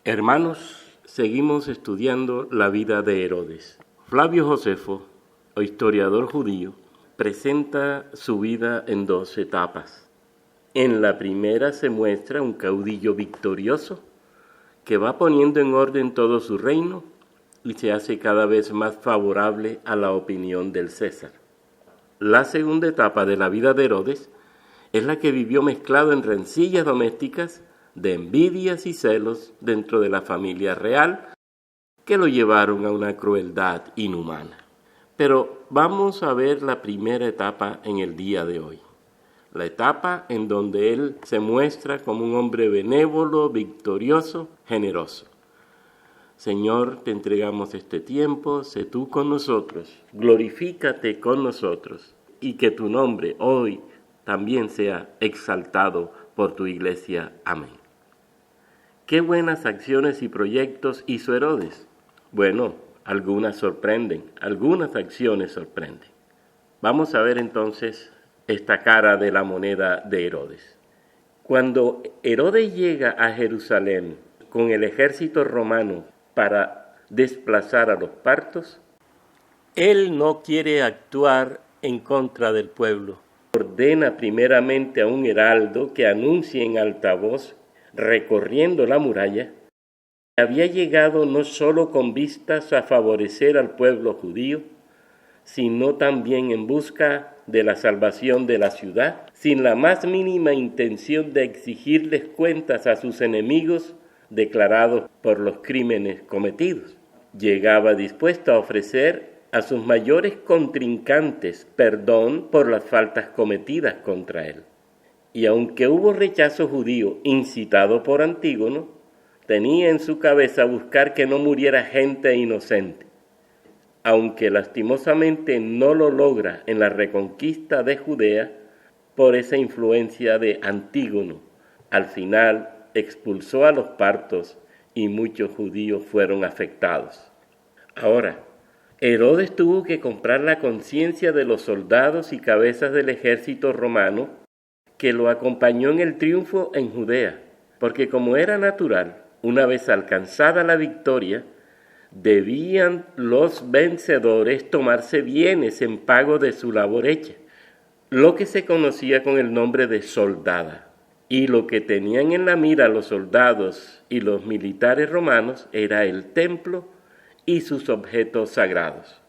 Hermanos, seguimos estudiando la vida de Herodes. Flavio Josefo, o historiador judío, presenta su vida en dos etapas. En la primera se muestra un caudillo victorioso que va poniendo en orden todo su reino y se hace cada vez más favorable a la opinión del César. La segunda etapa de la vida de Herodes es la que vivió mezclado en rencillas domésticas, de envidias y celos dentro de la familia real, que lo llevaron a una crueldad inhumana. Pero vamos a ver la primera etapa en el día de hoy. La etapa en donde él se muestra como un hombre benévolo, victorioso, generoso. Señor, te entregamos este tiempo, sé tú con nosotros, glorifícate con nosotros y que tu nombre hoy también sea exaltado por tu iglesia. Amén. ¿Qué buenas acciones y proyectos hizo Herodes? Bueno, algunas sorprenden, algunas acciones sorprenden. Vamos a ver entonces esta cara de la moneda de Herodes. Cuando Herodes llega a Jerusalén con el ejército romano para desplazar a los partos, él no quiere actuar en contra del pueblo. Ordena primeramente a un heraldo que anuncie en alta voz, recorriendo la muralla, que había llegado no solo con vistas a favorecer al pueblo judío, sino también en busca de la salvación de la ciudad, sin la más mínima intención de exigirles cuentas a sus enemigos declarados por los crímenes cometidos. Llegaba dispuesto a ofrecer a sus mayores contrincantes perdón por las faltas cometidas contra él. Y aunque hubo rechazo judío incitado por Antígono, tenía en su cabeza buscar que no muriera gente inocente. Aunque lastimosamente no lo logra en la reconquista de Judea por esa influencia de Antígono, al final expulsó a los partos y muchos judíos fueron afectados. Ahora, Herodes tuvo que comprar la conciencia de los soldados y cabezas del ejército romano que lo acompañó en el triunfo en Judea, porque como era natural, una vez alcanzada la victoria, debían los vencedores tomarse bienes en pago de su labor hecha, lo que se conocía con el nombre de soldada. Y lo que tenían en la mira los soldados y los militares romanos era el templo y sus objetos sagrados.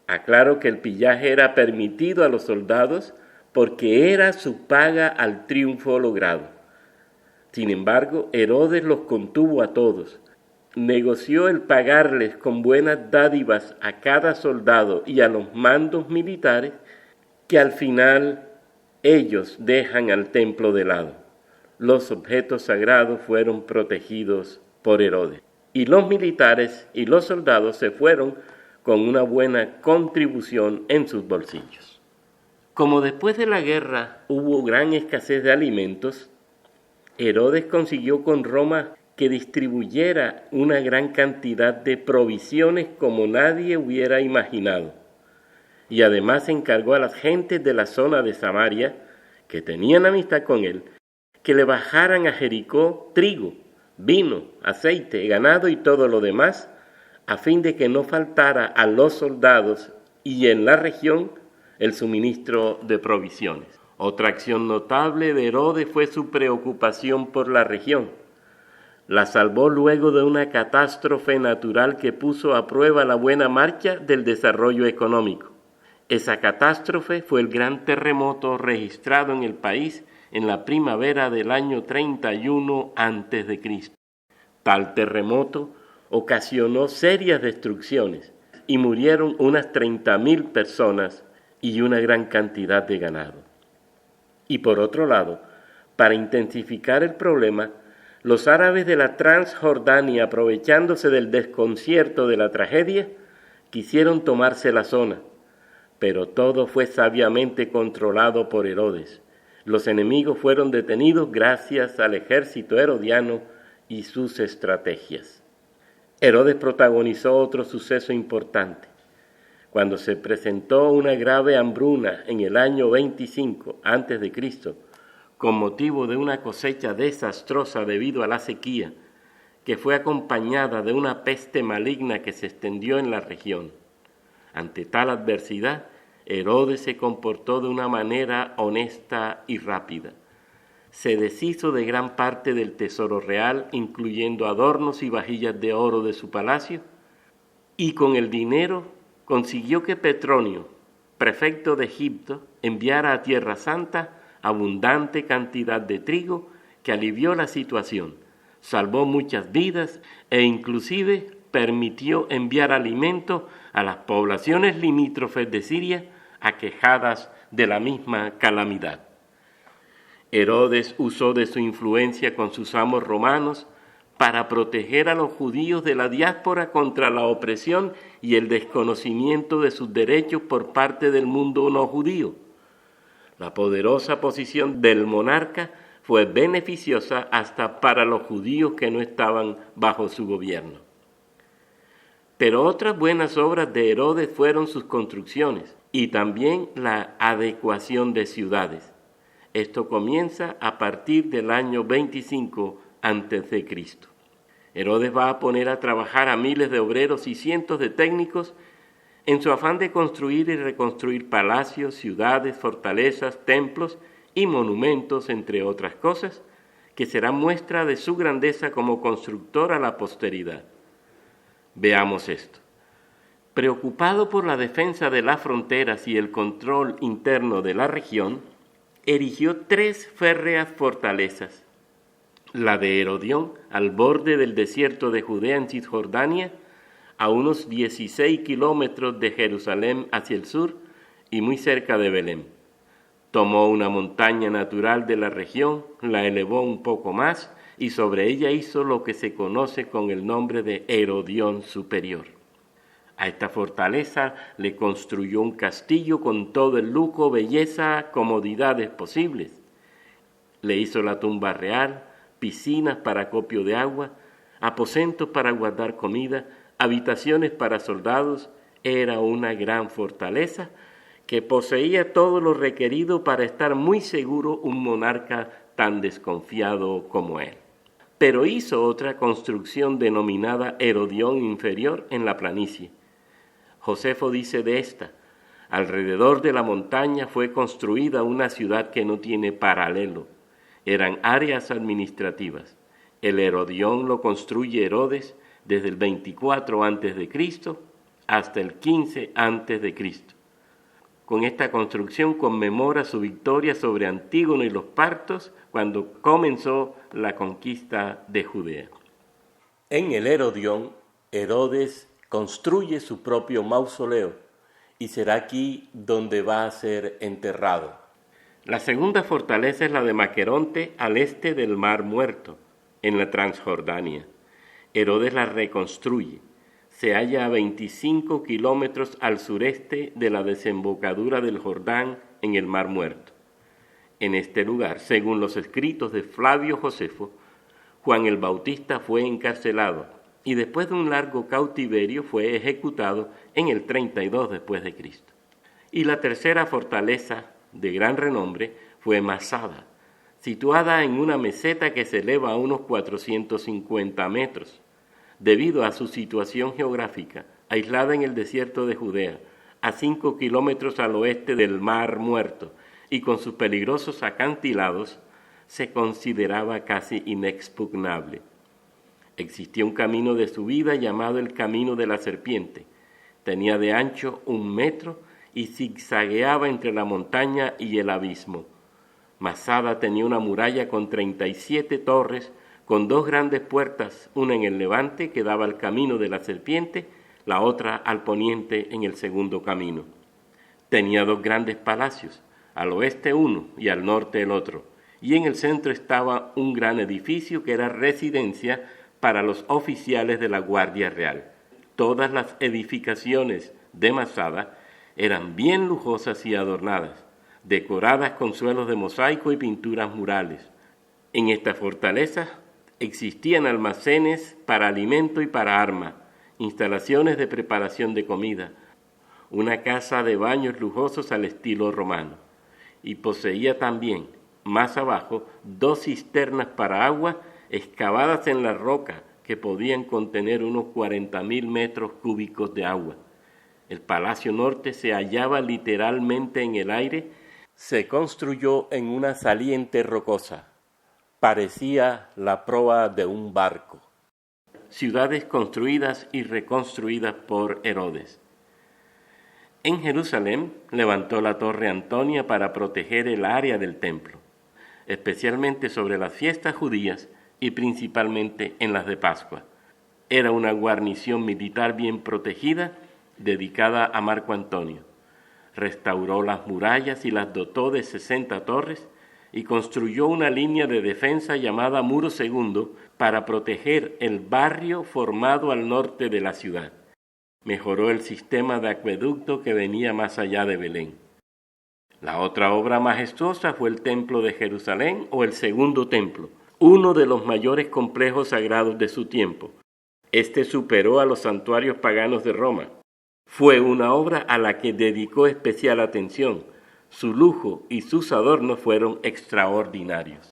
Aclaro que el pillaje era permitido a los soldados porque era su paga al triunfo logrado. Sin embargo, Herodes los contuvo a todos. Negoció el pagarles con buenas dádivas a cada soldado y a los mandos militares, que al final ellos dejan al templo de lado. Los objetos sagrados fueron protegidos por Herodes. Y los militares y los soldados se fueron con una buena contribución en sus bolsillos. Como después de la guerra hubo gran escasez de alimentos, Herodes consiguió con Roma que distribuyera una gran cantidad de provisiones como nadie hubiera imaginado. Y además encargó a las gentes de la zona de Samaria, que tenían amistad con él, que le bajaran a Jericó trigo, vino, aceite, ganado y todo lo demás, a fin de que no faltara a los soldados y en la región el suministro de provisiones. Otra acción notable de Herodes fue su preocupación por la región. La salvó luego de una catástrofe natural que puso a prueba la buena marcha del desarrollo económico. Esa catástrofe fue el gran terremoto registrado en el país en la primavera del año 31 a.C. Tal terremoto ocasionó serias destrucciones y murieron unas 30,000 personas y una gran cantidad de ganado. Y por otro lado, para intensificar el problema, los árabes de la Transjordania, aprovechándose del desconcierto de la tragedia, quisieron tomarse la zona, pero todo fue sabiamente controlado por Herodes. Los enemigos fueron detenidos gracias al ejército herodiano y sus estrategias. Herodes protagonizó otro suceso importante. Cuando se presentó una grave hambruna en el año 25 a.C., con motivo de una cosecha desastrosa debido a la sequía que fue acompañada de una peste maligna que se extendió en la región. Ante tal adversidad, Herodes se comportó de una manera honesta y rápida. Se deshizo de gran parte del tesoro real, incluyendo adornos y vajillas de oro de su palacio, y con el dinero consiguió que Petronio, prefecto de Egipto, enviara a Tierra Santa abundante cantidad de trigo que alivió la situación, salvó muchas vidas e inclusive permitió enviar alimento a las poblaciones limítrofes de Siria aquejadas de la misma calamidad. Herodes usó de su influencia con sus amos romanos para proteger a los judíos de la diáspora contra la opresión y el desconocimiento de sus derechos por parte del mundo no judío. La poderosa posición del monarca fue beneficiosa hasta para los judíos que no estaban bajo su gobierno. Pero otras buenas obras de Herodes fueron sus construcciones y también la adecuación de ciudades. Esto comienza a partir del año 25 a.C. Herodes va a poner a trabajar a miles de obreros y cientos de técnicos en su afán de construir y reconstruir palacios, ciudades, fortalezas, templos y monumentos, entre otras cosas, que serán muestra de su grandeza como constructor a la posteridad. Veamos esto. Preocupado por la defensa de las fronteras y el control interno de la región, erigió 3 férreas fortalezas: la de Herodión, al borde del desierto de Judea en Cisjordania, a unos 16 kilómetros de Jerusalén hacia el sur y muy cerca de Belén. Tomó una montaña natural de la región, la elevó un poco más y sobre ella hizo lo que se conoce con el nombre de Herodión Superior. A esta fortaleza le construyó un castillo con todo el lujo, belleza, comodidades posibles. Le hizo la tumba real, piscinas para acopio de agua, aposentos para guardar comida, habitaciones para soldados. Era una gran fortaleza que poseía todo lo requerido para estar muy seguro un monarca tan desconfiado como él. Pero hizo otra construcción denominada Herodión Inferior en la planicie. Josefo dice de esta: alrededor de la montaña fue construida una ciudad que no tiene paralelo. Eran áreas administrativas. El Herodión lo construye Herodes desde el 24 a.C. hasta el 15 a.C. Con esta construcción conmemora su victoria sobre Antígono y los partos cuando comenzó la conquista de Judea. En el Herodión, Herodes construye su propio mausoleo y será aquí donde va a ser enterrado. La segunda fortaleza es la de Maqueronte, al este del Mar Muerto, en la Transjordania. Herodes la reconstruye. Se halla a 25 kilómetros al sureste de la desembocadura del Jordán en el Mar Muerto. En este lugar, según los escritos de Flavio Josefo, Juan el Bautista fue encarcelado y después de un largo cautiverio fue ejecutado en el 32 después de Cristo. Y la tercera fortaleza, de gran renombre, fue Masada, situada en una meseta que se eleva a unos 450 metros. Debido a su situación geográfica, aislada en el desierto de Judea, a 5 kilómetros al oeste del Mar Muerto, y con sus peligrosos acantilados, se consideraba casi inexpugnable. Existía un camino de subida llamado el Camino de la Serpiente. Tenía de ancho 1 metro y zigzagueaba entre la montaña y el abismo. Masada tenía una muralla con 37 torres, con 2 grandes puertas, una en el levante que daba al Camino de la Serpiente, la otra al poniente en el segundo camino. Tenía 2 grandes palacios, al oeste uno y al norte el otro, y en el centro estaba un gran edificio que era residencia para los oficiales de la Guardia Real. Todas las edificaciones de Masada eran bien lujosas y adornadas, decoradas con suelos de mosaico y pinturas murales. En esta fortaleza existían almacenes para alimento y para arma, instalaciones de preparación de comida, una casa de baños lujosos al estilo romano, y poseía también, más abajo, 2 cisternas para agua excavadas en la roca que podían contener unos 40.000 metros cúbicos de agua. El Palacio Norte se hallaba literalmente en el aire. Se construyó en una saliente rocosa. Parecía la proa de un barco. Ciudades construidas y reconstruidas por Herodes. En Jerusalén levantó la Torre Antonia para proteger el área del templo, especialmente sobre las fiestas judías y principalmente en las de Pascua. Era una guarnición militar bien protegida, dedicada a Marco Antonio. Restauró las murallas y las dotó de 60 torres y construyó una línea de defensa llamada Muro Segundo para proteger el barrio formado al norte de la ciudad. Mejoró el sistema de acueducto que venía más allá de Belén. La otra obra majestuosa fue el Templo de Jerusalén o el Segundo Templo, uno de los mayores complejos sagrados de su tiempo. Este superó a los santuarios paganos de Roma. Fue una obra a la que dedicó especial atención. Su lujo y sus adornos fueron extraordinarios.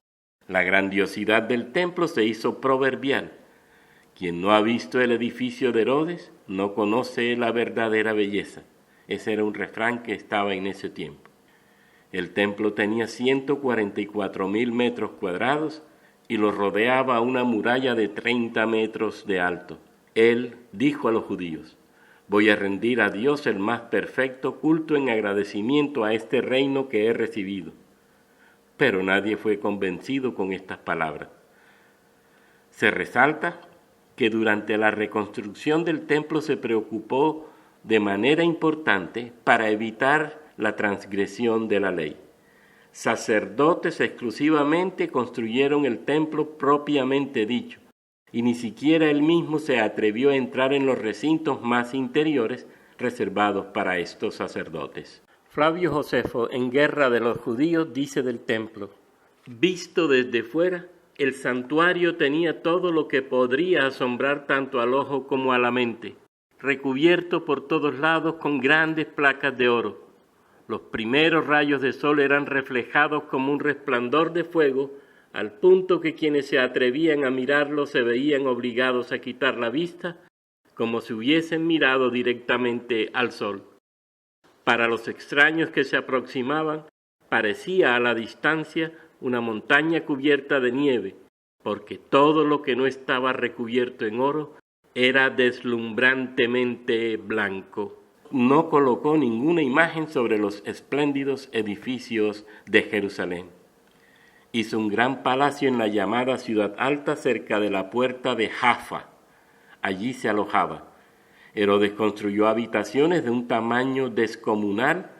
La grandiosidad del templo se hizo proverbial. Quien no ha visto el edificio de Herodes no conoce la verdadera belleza. Ese era un refrán que estaba en ese tiempo. El templo tenía 144.000 metros cuadrados y lo rodeaba una muralla de 30 metros de alto. Él dijo a los judíos: voy a rendir a Dios el más perfecto culto en agradecimiento a este reino que he recibido. Pero nadie fue convencido con estas palabras. Se resalta que durante la reconstrucción del templo se preocupó de manera importante para evitar la transgresión de la ley. Sacerdotes exclusivamente construyeron el templo propiamente dicho, y ni siquiera él mismo se atrevió a entrar en los recintos más interiores reservados para estos sacerdotes. Flavio Josefo, en Guerra de los Judíos, dice del templo: visto desde fuera, el santuario tenía todo lo que podría asombrar tanto al ojo como a la mente, recubierto por todos lados con grandes placas de oro. Los primeros rayos de sol eran reflejados como un resplandor de fuego, al punto que quienes se atrevían a mirarlo se veían obligados a quitar la vista, como si hubiesen mirado directamente al sol. Para los extraños que se aproximaban, parecía a la distancia una montaña cubierta de nieve, porque todo lo que no estaba recubierto en oro era deslumbrantemente blanco. No colocó ninguna imagen sobre los espléndidos edificios de Jerusalén. Hizo un gran palacio en la llamada Ciudad Alta cerca de la puerta de Jaffa. Allí se alojaba. Herodes construyó habitaciones de un tamaño descomunal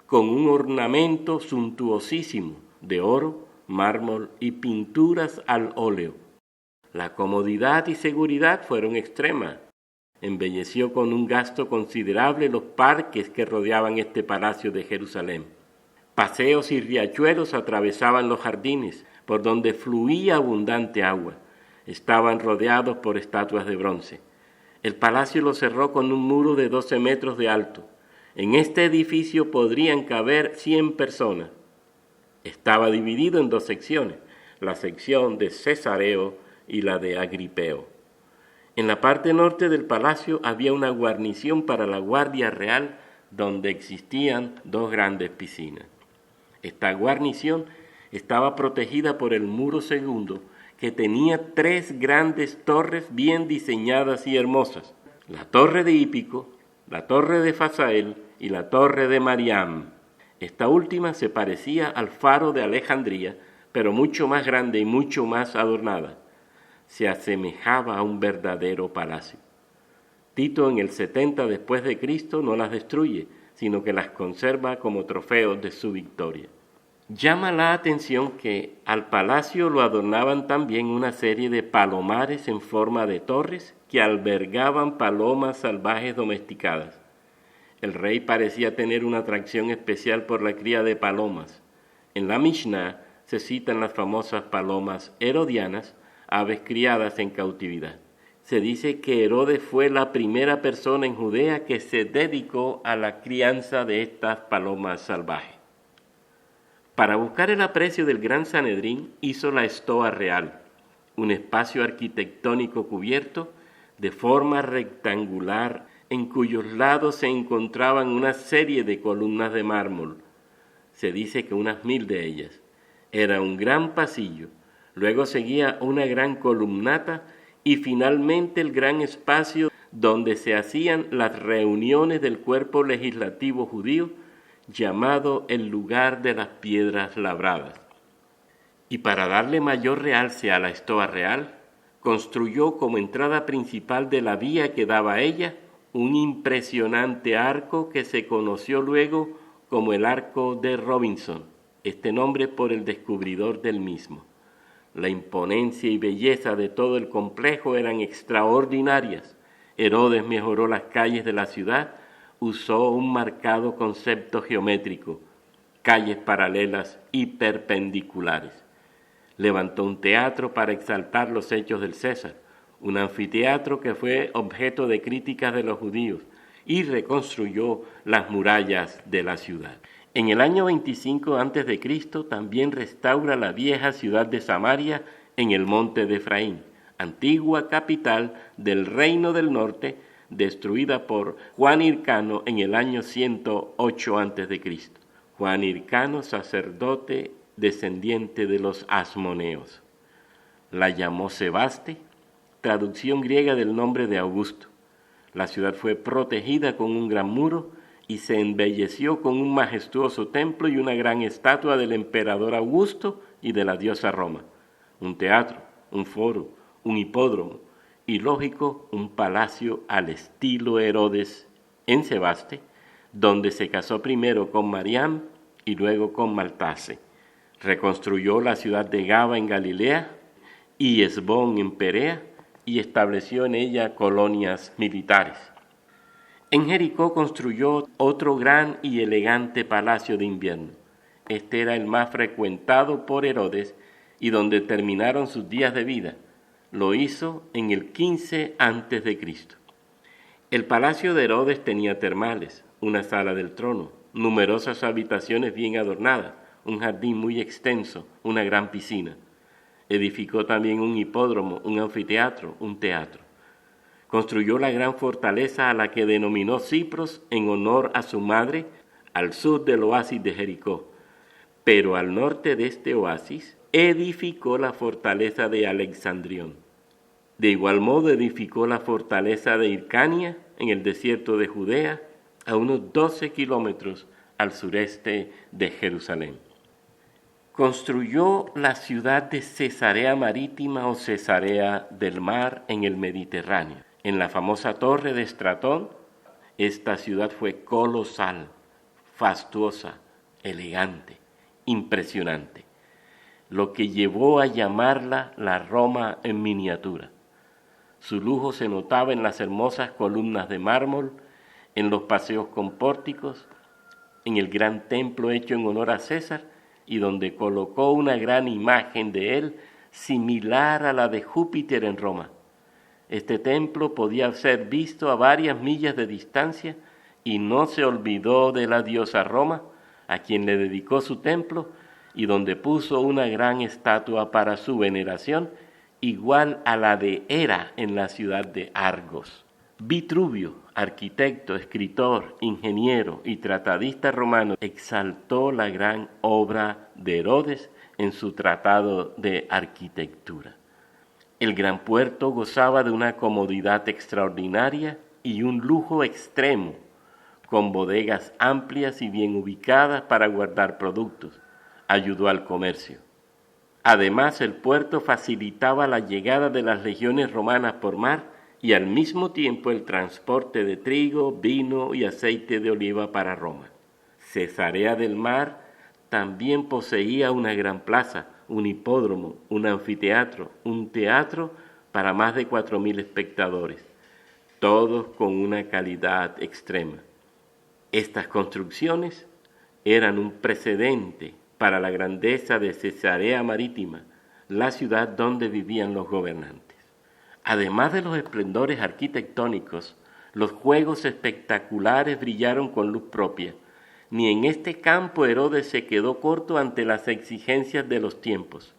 con un ornamento suntuosísimo de oro, mármol y pinturas al óleo. La comodidad y seguridad fueron extremas. Embelleció con un gasto considerable los parques que rodeaban este palacio de Jerusalén. Paseos y riachuelos atravesaban los jardines, por donde fluía abundante agua. Estaban rodeados por estatuas de bronce. El palacio lo cerró con un muro de 12 metros de alto. En este edificio podrían caber 100 personas. Estaba dividido en dos secciones, la sección de Cesareo y la de Agripeo. En la parte norte del palacio había una guarnición para la Guardia Real, donde existían dos grandes piscinas. Esta guarnición estaba protegida por el Muro Segundo, que tenía 3 grandes torres bien diseñadas y hermosas: la Torre de Hípico, la Torre de Fasael y la Torre de Mariam. Esta última se parecía al Faro de Alejandría, pero mucho más grande y mucho más adornada. Se asemejaba a un verdadero palacio. Tito en el 70 después de Cristo no las destruye, sino que las conserva como trofeos de su victoria. Llama la atención que al palacio lo adornaban también una serie de palomares en forma de torres que albergaban palomas salvajes domesticadas. El rey parecía tener una atracción especial por la cría de palomas. En la Mishnah se citan las famosas palomas herodianas, aves criadas en cautividad. Se dice que Herodes fue la primera persona en Judea que se dedicó a la crianza de estas palomas salvajes. Para buscar el aprecio del gran Sanedrín hizo la estoa real. un espacio arquitectónico cubierto de forma rectangular en cuyos lados se encontraban una serie de columnas de mármol. Se dice que unas 1000 de ellas. Era un gran pasillo, luego seguía una gran columnata y finalmente el gran espacio donde se hacían las reuniones del cuerpo legislativo judío, llamado el lugar de las piedras labradas. Y para darle mayor realce a la estoa real, construyó como entrada principal de la vía que daba a ella un impresionante arco que se conoció luego como el Arco de Robinson, este nombre por el descubridor del mismo. La imponencia y belleza de todo el complejo eran extraordinarias. Herodes mejoró las calles de la ciudad, usó un marcado concepto geométrico, calles paralelas y perpendiculares. Levantó un teatro para exaltar los hechos del César, un anfiteatro que fue objeto de críticas de los judíos, y reconstruyó las murallas de la ciudad. En el año 25 a.C. también restaura la vieja ciudad de Samaria en el monte de Efraín, antigua capital del Reino del Norte, destruida por Juan Hircano en el año 108 a.C. Juan Hircano, sacerdote descendiente de los asmoneos. La llamó Sebaste, traducción griega del nombre de Augusto. La ciudad fue protegida con un gran muro y se embelleció con un majestuoso templo y una gran estatua del emperador Augusto y de la diosa Roma, un teatro, un foro, un hipódromo y, lógico, un palacio al estilo Herodes en Sebaste, donde se casó primero con Mariam y luego con Maltase. Reconstruyó la ciudad de Gaba en Galilea y Esbón en Perea y estableció en ella colonias militares. En Jericó construyó otro gran y elegante palacio de invierno. Este era el más frecuentado por Herodes y donde terminaron sus días de vida. Lo hizo en el 15 a.C. El palacio de Herodes tenía termales, una sala del trono, numerosas habitaciones bien adornadas, un jardín muy extenso, una gran piscina. Edificó también un hipódromo, un anfiteatro, un teatro. Construyó la gran fortaleza a la que denominó Cipros en honor a su madre, al sur del oasis de Jericó. Pero al norte de este oasis edificó la fortaleza de Alexandrión. De igual modo edificó la fortaleza de Hircania en el desierto de Judea, a unos 12 kilómetros al sureste de Jerusalén. Construyó la ciudad de Cesarea Marítima o Cesarea del Mar en el Mediterráneo. En la famosa torre de Estratón, esta ciudad fue colosal, fastuosa, elegante, impresionante, lo que llevó a llamarla la Roma en miniatura. Su lujo se notaba en las hermosas columnas de mármol, en los paseos con pórticos, en el gran templo hecho en honor a César y donde colocó una gran imagen de él similar a la de Júpiter en Roma. Este templo podía ser visto a varias millas de distancia y no se olvidó de la diosa Roma, a quien le dedicó su templo y donde puso una gran estatua para su veneración, igual a la de Hera en la ciudad de Argos. Vitruvio, arquitecto, escritor, ingeniero y tratadista romano, exaltó la gran obra de Herodes en su tratado de arquitectura. El gran puerto gozaba de una comodidad extraordinaria y un lujo extremo, con bodegas amplias y bien ubicadas para guardar productos. Ayudó al comercio. Además, el puerto facilitaba la llegada de las legiones romanas por mar y al mismo tiempo el transporte de trigo, vino y aceite de oliva para Roma. Cesarea del Mar también poseía una gran plaza, un hipódromo, un anfiteatro, un teatro para más de 4.000 espectadores, todos con una calidad extrema. Estas construcciones eran un precedente para la grandeza de Cesarea Marítima, la ciudad donde vivían los gobernantes. Además de los esplendores arquitectónicos, los juegos espectaculares brillaron con luz propia. Ni en este campo Herodes se quedó corto ante las exigencias de los tiempos.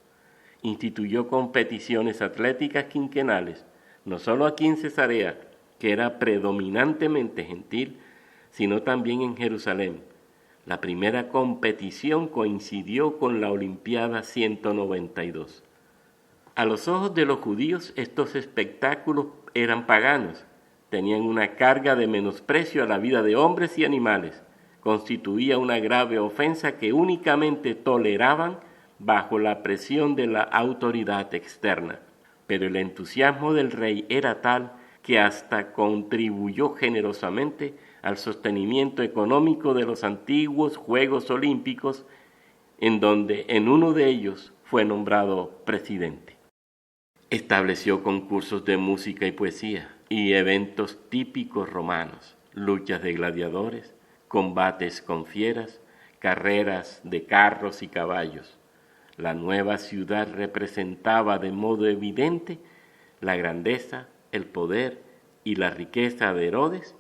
instituyó competiciones atléticas quinquenales, no solo aquí en Cesarea, que era predominantemente gentil, sino también en Jerusalén. La primera competición coincidió con la Olimpiada 192. A los ojos de los judíos estos espectáculos eran paganos, tenían una carga de menosprecio a la vida de hombres y animales, constituía una grave ofensa que únicamente toleraban bajo la presión de la autoridad externa. Pero el entusiasmo del rey era tal que hasta contribuyó generosamente al sostenimiento económico de los antiguos Juegos Olímpicos, en donde en uno de ellos fue nombrado presidente. Estableció concursos de música y poesía y eventos típicos romanos, luchas de gladiadores, combates con fieras, carreras de carros y caballos. La nueva ciudad representaba de modo evidente la grandeza, el poder y la riqueza de Herodes,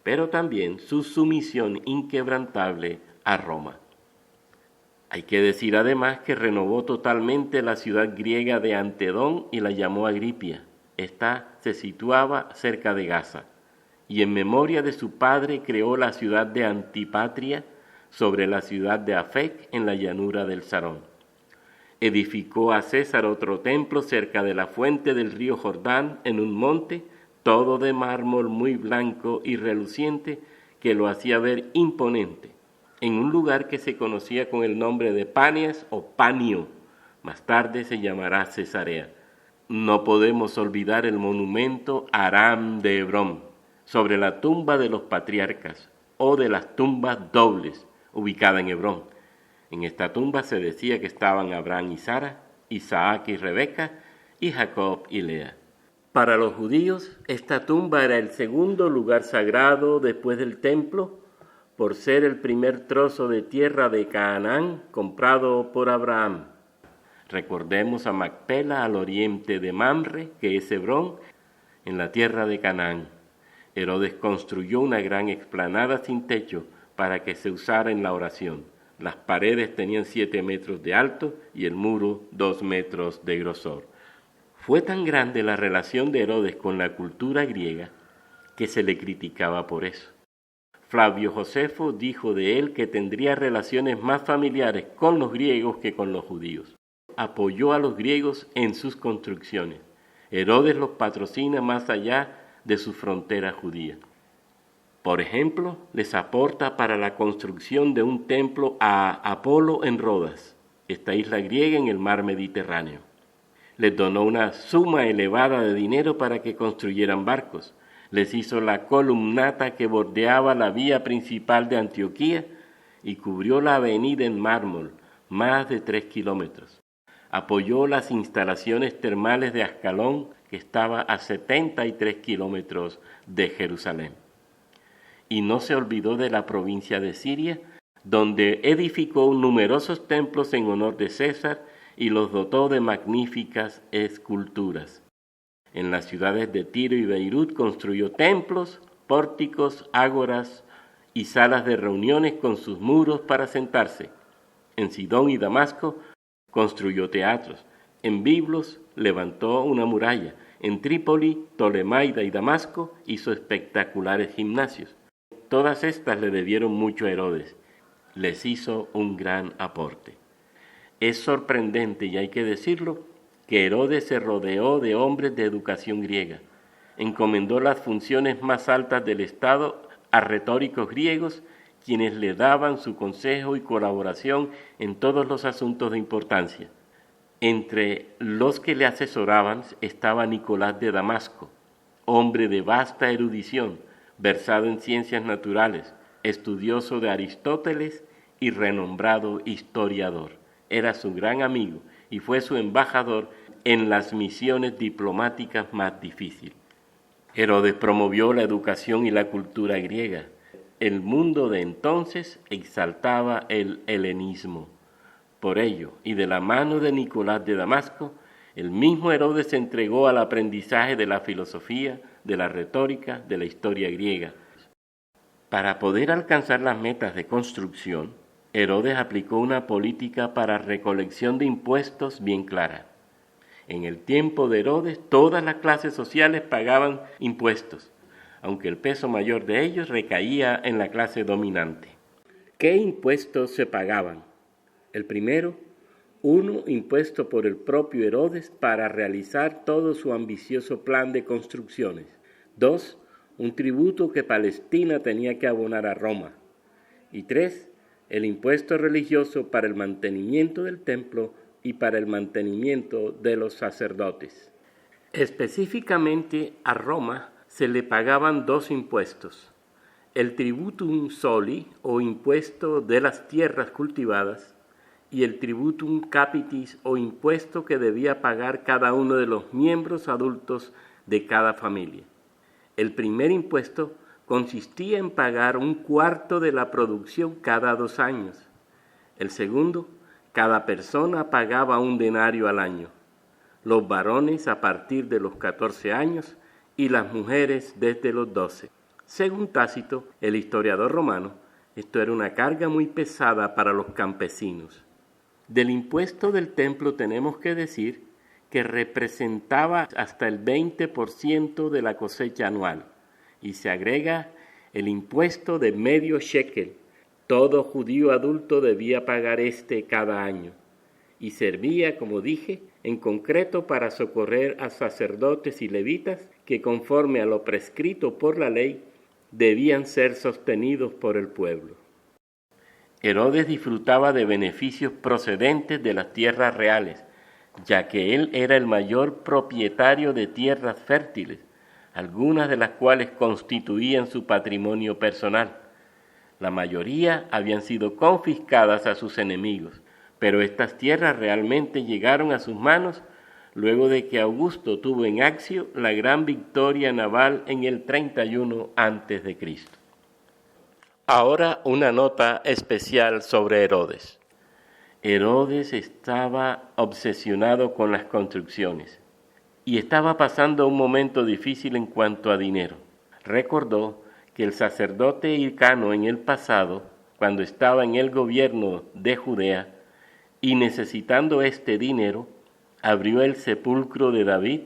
pero también su sumisión inquebrantable a Roma. Hay que decir además que renovó totalmente la ciudad griega de Antedón y la llamó Agripia. Esta se situaba cerca de Gaza, y en memoria de su padre creó la ciudad de Antipatria sobre la ciudad de Afec en la llanura del Sarón. Edificó a César otro templo cerca de la fuente del río Jordán en un monte, todo de mármol muy blanco y reluciente, que lo hacía ver imponente, en un lugar que se conocía con el nombre de Panias o Panio, más tarde se llamará Cesarea. No podemos olvidar el monumento Aram de Hebrón, sobre la tumba de los patriarcas, o de las tumbas dobles, ubicada en Hebrón. En esta tumba se decía que estaban Abraham y Sara, Isaac y Rebeca, y Jacob y Lea. Para los judíos, esta tumba era el segundo lugar sagrado después del templo, por ser el primer trozo de tierra de Canaán comprado por Abraham. Recordemos a Macpela al oriente de Mamre, que es Hebrón, en la tierra de Canaán. Herodes construyó una gran explanada sin techo para que se usara en la oración. Las paredes tenían 7 metros de alto y el muro 2 metros de grosor. Fue tan grande la relación de Herodes con la cultura griega que se le criticaba por eso. Flavio Josefo dijo de él que tendría relaciones más familiares con los griegos que con los judíos. Apoyó a los griegos en sus construcciones. Herodes los patrocina más allá de su frontera judía. Por ejemplo, les aporta para la construcción de un templo a Apolo en Rodas, esta isla griega en el mar Mediterráneo. Les donó una suma elevada de dinero para que construyeran barcos. Les hizo la columnata que bordeaba la vía principal de Antioquía y cubrió la avenida en mármol, más de 3 kilómetros. Apoyó las instalaciones termales de Ascalón, que estaba a 73 kilómetros de Jerusalén. Y no se olvidó de la provincia de Siria, donde edificó numerosos templos en honor de César y los dotó de magníficas esculturas. En las ciudades de Tiro y Beirut construyó templos, pórticos, ágoras y salas de reuniones con sus muros para sentarse. En Sidón y Damasco construyó teatros. En Biblos levantó una muralla. En Trípoli, Ptolemaida y Damasco hizo espectaculares gimnasios. Todas estas le debieron mucho a Herodes. Les hizo un gran aporte. Es sorprendente, y hay que decirlo, que Herodes se rodeó de hombres de educación griega. Encomendó las funciones más altas del Estado a retóricos griegos, quienes le daban su consejo y colaboración en todos los asuntos de importancia. Entre los que le asesoraban estaba Nicolás de Damasco, hombre de vasta erudición, versado en ciencias naturales, estudioso de Aristóteles y renombrado historiador. Era su gran amigo y fue su embajador en las misiones diplomáticas más difíciles. Herodes promovió la educación y la cultura griega. El mundo de entonces exaltaba el helenismo. Por ello, y de la mano de Nicolás de Damasco, el mismo Herodes se entregó al aprendizaje de la filosofía, de la retórica, de la historia griega. Para poder alcanzar las metas de construcción, Herodes aplicó una política para recolección de impuestos bien clara. En el tiempo de Herodes, todas las clases sociales pagaban impuestos, aunque el peso mayor de ellos recaía en la clase dominante. ¿Qué impuestos se pagaban? El primero, uno impuesto por el propio Herodes para realizar todo su ambicioso plan de construcciones. 2, un tributo que Palestina tenía que abonar a Roma. Y 3, el impuesto religioso para el mantenimiento del templo y para el mantenimiento de los sacerdotes. Específicamente a Roma se le pagaban 2 impuestos, el tributum soli o impuesto de las tierras cultivadas y el tributum capitis o impuesto que debía pagar cada uno de los miembros adultos de cada familia. El primer impuesto consistía en pagar 1/4 de la producción cada 2 años. El segundo, cada persona pagaba 1 denario al año, los varones a partir de los 14 años y las mujeres desde los 12. Según Tácito, el historiador romano, esto era una carga muy pesada para los campesinos. Del impuesto del templo tenemos que decir que representaba hasta el 20% de la cosecha anual, y se agrega el impuesto de medio shekel. Todo judío adulto debía pagar cada año, y servía, como dije, en concreto para socorrer a sacerdotes y levitas que, conforme a lo prescrito por la ley, debían ser sostenidos por el pueblo. Herodes disfrutaba de beneficios procedentes de las tierras reales, ya que él era el mayor propietario de tierras fértiles, algunas de las cuales constituían su patrimonio personal. La mayoría habían sido confiscadas a sus enemigos, pero estas tierras realmente llegaron a sus manos luego de que Augusto tuvo en Accio la gran victoria naval en el 31 a.C. Ahora una nota especial sobre Herodes. Herodes estaba obsesionado con las construcciones y estaba pasando un momento difícil en cuanto a dinero. Recordó que el sacerdote Hircano en el pasado, cuando estaba en el gobierno de Judea y necesitando este dinero, abrió el sepulcro de David,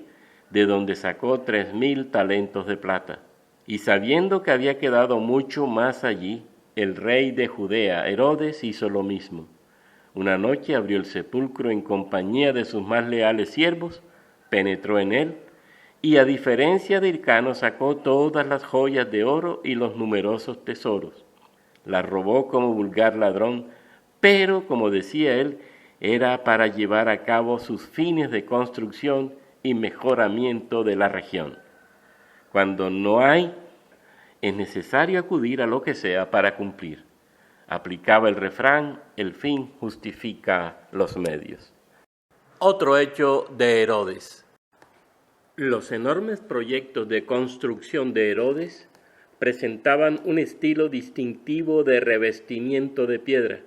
de donde sacó 3,000 talentos de plata. Y sabiendo que había quedado mucho más allí, el rey de Judea, Herodes, hizo lo mismo. Una noche abrió el sepulcro en compañía de sus más leales siervos, penetró en él, y a diferencia de Hircano sacó todas las joyas de oro y los numerosos tesoros. Las robó como vulgar ladrón, pero, como decía él, era para llevar a cabo sus fines de construcción y mejoramiento de la región. Cuando no hay, es necesario acudir a lo que sea para cumplir. Aplicaba el refrán, el fin justifica los medios. Otro hecho de Herodes. Los enormes proyectos de construcción de Herodes presentaban un estilo distintivo de revestimiento de piedra.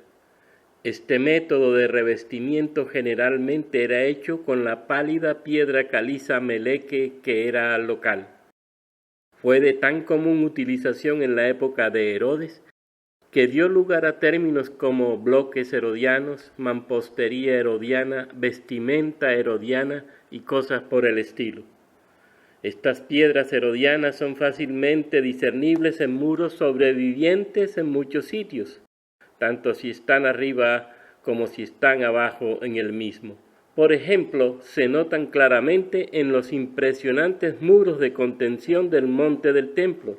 Este método de revestimiento generalmente era hecho con la pálida piedra caliza meleque que era local. Fue de tan común utilización en la época de Herodes que dio lugar a términos como bloques herodianos, mampostería herodiana, vestimenta herodiana y cosas por el estilo. Estas piedras herodianas son fácilmente discernibles en muros sobrevivientes en muchos sitios, tanto si están arriba como si están abajo en el mismo. Por ejemplo, se notan claramente en los impresionantes muros de contención del monte del templo,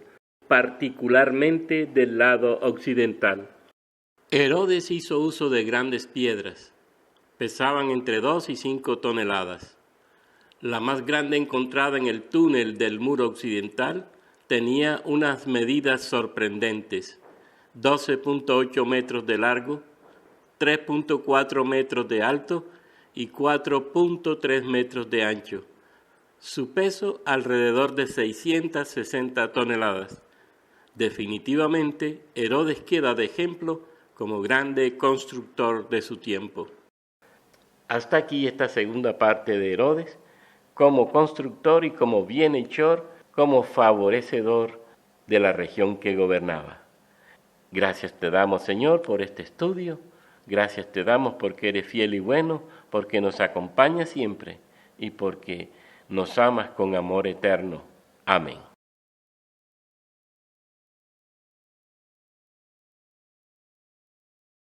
particularmente del lado occidental. Herodes hizo uso de grandes piedras. Pesaban entre 2 y 5 toneladas. La más grande encontrada en el túnel del muro occidental tenía unas medidas sorprendentes: 12.8 metros de largo, 3.4 metros de alto y 4.3 metros de ancho. Su peso alrededor de 660 toneladas. Definitivamente, Herodes queda de ejemplo como grande constructor de su tiempo. Hasta aquí esta segunda parte de Herodes, como constructor y como bienhechor, como favorecedor de la región que gobernaba. Gracias te damos, Señor, por este estudio. Gracias te damos porque eres fiel y bueno, porque nos acompañas siempre. y porque nos amas con amor eterno. Amén.